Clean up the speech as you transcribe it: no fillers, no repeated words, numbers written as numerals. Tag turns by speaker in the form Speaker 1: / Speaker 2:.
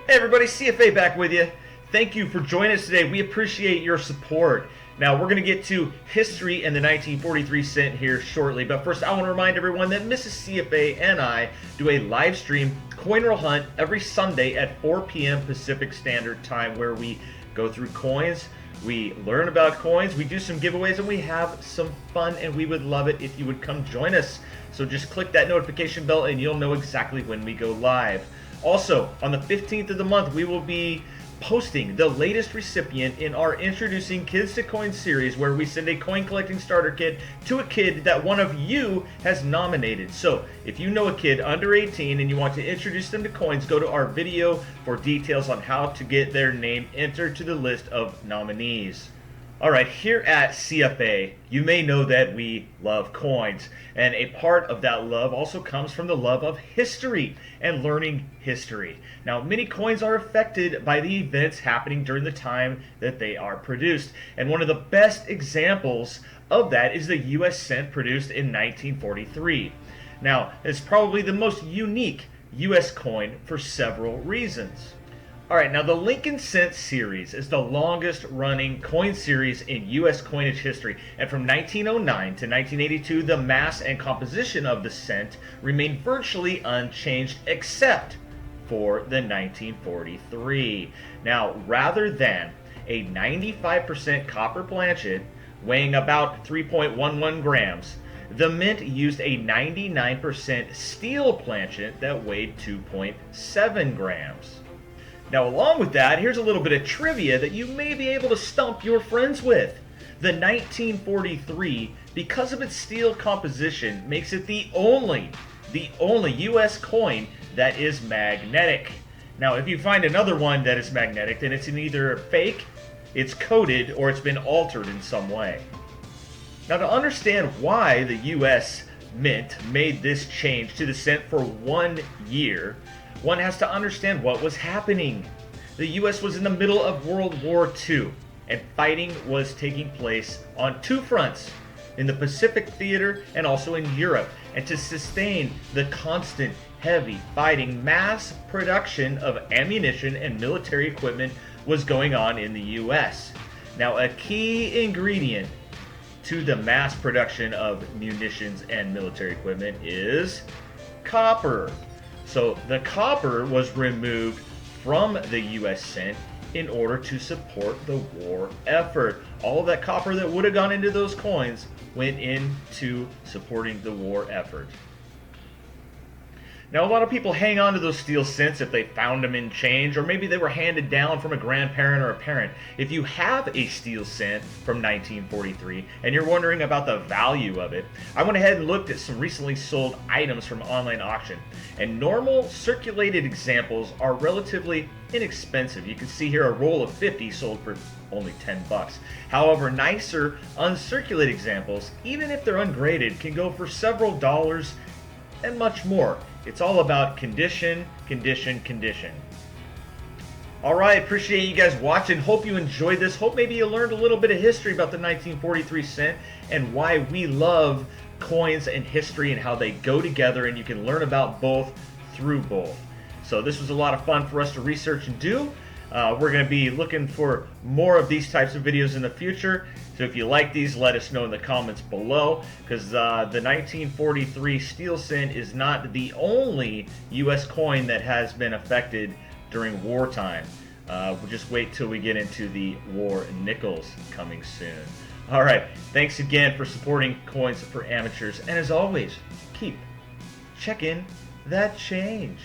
Speaker 1: Hey everybody, CFA back with you. Thank you for joining us today. We appreciate your support. Now we're going to get to history and the 1943 cent here shortly, but first I want to remind everyone that Mrs. CFA and I do a live stream coin roll hunt every Sunday at 4 p.m. Pacific Standard Time, where we go through coins, we learn about coins, we do some giveaways, and we have some fun, and we would love it if you would come join us. So just click that notification bell and you'll know exactly when we go live. Also, on the 15th of the month, we will be posting the latest recipient in our Introducing Kids to Coins series, where we send a coin collecting starter kit to a kid that one of you has nominated. So if you know a kid under 18 and you want to introduce them to coins, go to our video for details on how to get their name entered to the list of nominees. Alright, here at CFA, you may know that we love coins, and a part of that love also comes from the love of history and learning history. Now, many coins are affected by the events happening during the time that they are produced, and one of the best examples of that is the US cent produced in 1943. Now, it's probably the most unique US coin for several reasons. Alright, now the Lincoln Cent series is the longest running coin series in U.S. coinage history, and from 1909 to 1982 the mass and composition of the cent remained virtually unchanged except for the 1943. Now, rather than a 95% copper planchet weighing about 3.11 grams, the mint used a 99% steel planchet that weighed 2.7 grams. Now, along with that, here's a little bit of trivia that you may be able to stump your friends with. The 1943, because of its steel composition, makes it the only U.S. coin that is magnetic. Now, if you find another one that is magnetic, then it's either fake, it's coated, or it's been altered in some way. Now, to understand why the U.S. Mint made this change to the cent for 1 year, one has to understand what was happening. The U.S. was in the middle of World War II, and fighting was taking place on two fronts, in the Pacific theater and also in Europe. And to sustain the constant, heavy fighting, mass production of ammunition and military equipment was going on in the U.S. Now, a key ingredient to the mass production of munitions and military equipment is copper. So the copper was removed from the U.S. cent in order to support the war effort. All of that copper that would have gone into those coins went into supporting the war effort. Now, a lot of people hang on to those steel cents if they found them in change, or maybe they were handed down from a grandparent or a parent. If you have a steel cent from 1943 and you're wondering about the value of it, I went ahead and looked at some recently sold items from online auction. And normal circulated examples are relatively inexpensive. You can see here a roll of 50 sold for only 10 bucks. However, nicer uncirculated examples, even if they're ungraded, can go for several dollars and much more. It's all about condition, condition, condition. Alright, appreciate you guys watching. Hope you enjoyed this. Hope maybe you learned a little bit of history about the 1943 cent and why we love coins and history and how they go together, and you can learn about both through both. So this was a lot of fun for us to research and do. We're going to be looking for more of these types of videos in the future. So if you like these, let us know in the comments below, because the 1943 steel cent is not the only U.S. coin that has been affected during wartime. We'll just wait till we get into the war nickels coming soon. All right, thanks again for supporting Coins for Amateurs, and as always, keep checking that change.